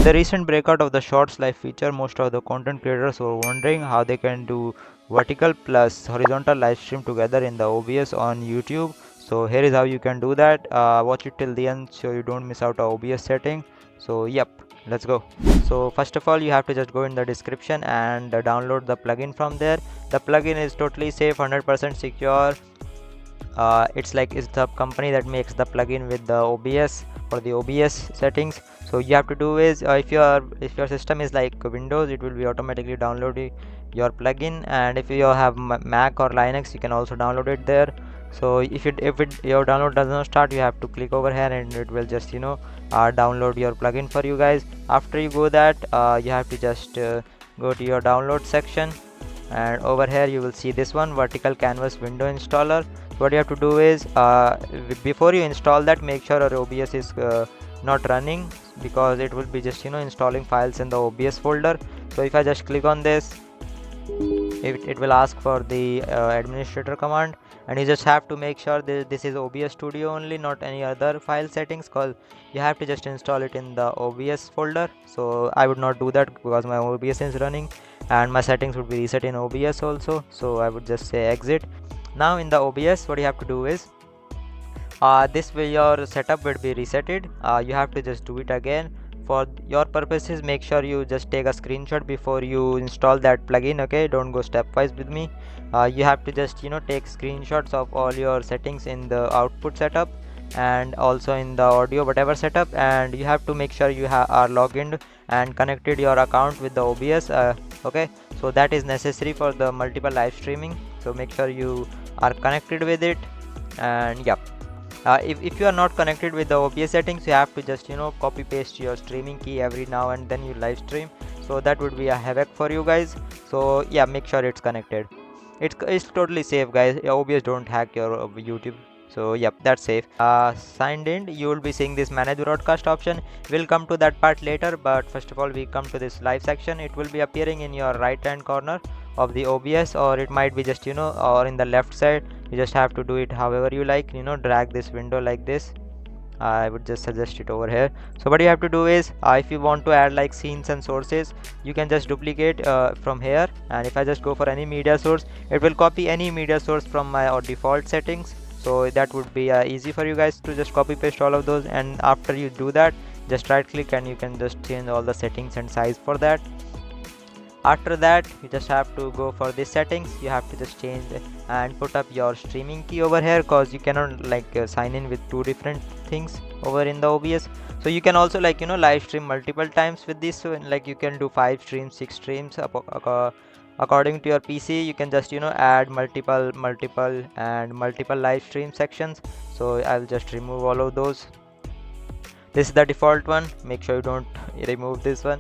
the recent breakout of the shorts live feature, most of the content creators were wondering how they can do vertical plus horizontal live stream together in the OBS on YouTube. So here is how you can do that. Watch it till the end so you don't miss out on OBS setting. So yep, let's go. So first of all, you have to just go in the description and download the plugin from there. The plugin is totally safe, 100% secure. It's the company that makes the plugin with the OBS for the OBS settings. So you have to do is if your system is like Windows, it will be automatically downloading your plugin, and if you have Mac or Linux, you can also download it there. So if your download does not start, you have to click over here and it will just download your plugin for you guys. After you go that, you have to just go to your download section, and over here you will see this one, vertical canvas window installer. What you have to do is before you install that, make sure your OBS is not running, because it will be just installing files in the OBS folder. So if I just click on this, it will ask for the administrator command, and you just have to make sure this is OBS Studio only, not any other file settings, because you have to just install it in the OBS folder. So I would not do that because my OBS is running and my settings would be reset in OBS also. So I would just say exit. Now in the OBS, what you have to do is this way your setup will be resetted. You have to just do it again. For your purposes, make sure you just take a screenshot before you install that plugin. Okay, don't go stepwise with me. You have to just take screenshots of all your settings in the output setup and also in the audio whatever setup, and you have to make sure you are logged in and connected your account with the OBS. Okay, so that is necessary for the multiple live streaming, so make sure you are connected with it. And yeah, if you are not connected with the OBS settings, you have to just copy paste your streaming key every now and then you live stream, so that would be a havoc for you guys. So yeah, make sure it's connected. It's totally safe, guys. OBS don't hack your YouTube. So yep, that's safe. Signed in, you will be seeing this manage broadcast option. We'll come to that part later, but first of all we come to this live section. It will be appearing in your right hand corner of the OBS, or it might be just or in the left side. You just have to do it however you like, drag this window like this. I would just suggest it over here. So what you have to do is if you want to add like scenes and sources, you can just duplicate from here, and if I just go for any media source, it will copy any media source from my default settings. So that would be easy for you guys to just copy paste all of those, and after you do that, just right click and you can just change all the settings and size for that. After that, you just have to go for the settings. You have to just change and put up your streaming key over here, because you cannot sign in with two different things over in the OBS. So you can also live stream multiple times with this. So you can do 5 streams, 6 streams according to your PC. You can just add multiple and multiple live stream sections. So I'll just remove all of those. This is the default one, make sure you don't remove this one.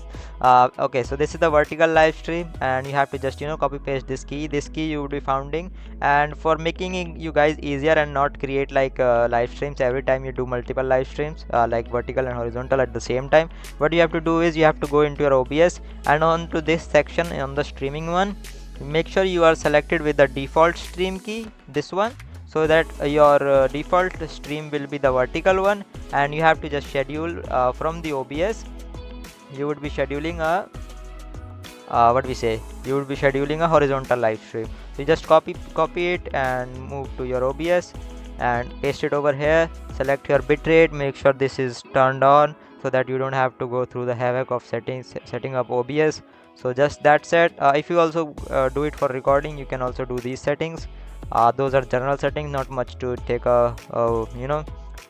Okay, so this is the vertical live stream, and you have to just copy paste this key you would be finding. And for making you guys easier and not create live streams every time you do multiple live streams like vertical and horizontal at the same time, what you have to do is you have to go into your OBS, and on to this section on the streaming one, make sure you are selected with the default stream key, this one, so that your default stream will be the vertical one, and you have to just schedule from the OBS. You would be scheduling a you would be scheduling a horizontal live stream. So you just copy it and move to your OBS and paste it over here. Select your bitrate, make sure this is turned on, so that you don't have to go through the havoc of setting up OBS. So just that's it. If you also do it for recording, you can also do these settings. Those are general settings, not much to take a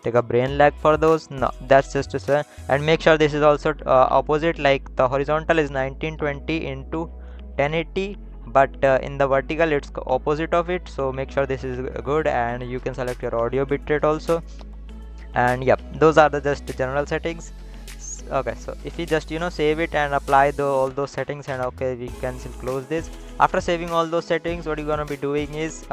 take a brain lag for those. No, that's just to say. And make sure this is also opposite, like the horizontal is 1920 into 1080, but in the vertical it's opposite of it. So make sure this is good, and you can select your audio bitrate also. And yep, those are the just general settings. Okay, so if you just save it and apply all those settings, and okay, we can close this. After saving all those settings, what you're gonna be doing is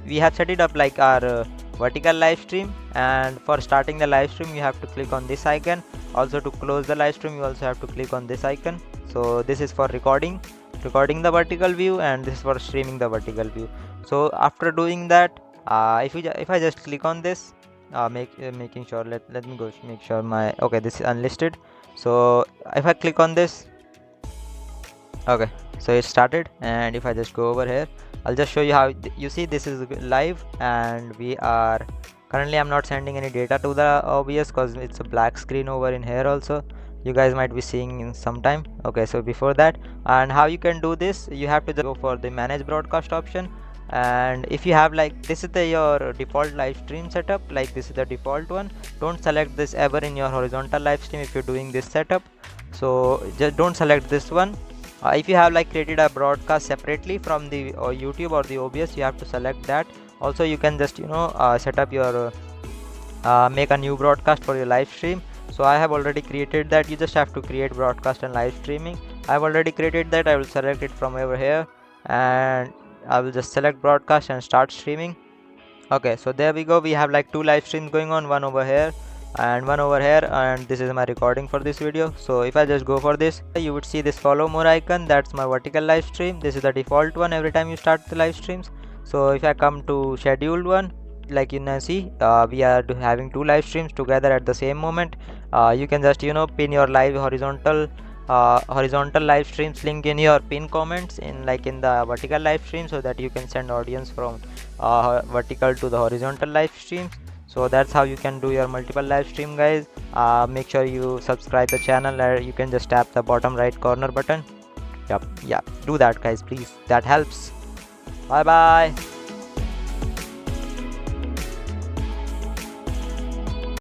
we have set it up like our vertical live stream, and for starting the live stream you have to click on this icon. Also to close the live stream you also have to click on this icon. So this is for recording the vertical view, and this is for streaming the vertical view. So after doing that, if I just click on this, making sure, let me go make sure my, okay, this is unlisted. So if I click on this, okay, so it started. And if I just go over here, I'll just show you how you see this is live, and we are currently, I'm not sending any data to the OBS because it's a black screen over in here also. You guys might be seeing in some time. Okay, so before that, and how you can do this, you have to just go for the manage broadcast option. And if you have like this is the your default live stream setup, like this is the default one, don't select this ever in your horizontal live stream if you're doing this setup. So just don't select this one. If you have like created a broadcast separately from the YouTube or the OBS, you have to select that. Also you can just set up your make a new broadcast for your live stream. So I have already created that. You just have to create broadcast and live streaming. I've already created that. I will select it from over here, and I will just select broadcast and start streaming. Okay, so there we go. We have like two live streams going on, one over here and one over here, and this is my recording for this video. So if I just go for this, you would see this follow more icon. That's my vertical live stream. This is the default one every time you start the live streams. So if I come to scheduled one, like you can see, we are having two live streams together at the same moment. You can just pin your live horizontal live streams link in your pin comments in like in the vertical live stream, so that you can send audience from vertical to the horizontal live streams. So that's how you can do your multiple live stream, guys. Make sure you subscribe the channel, or you can just tap the bottom right corner button. Yep, yeah, do that guys, please, that helps. Bye bye.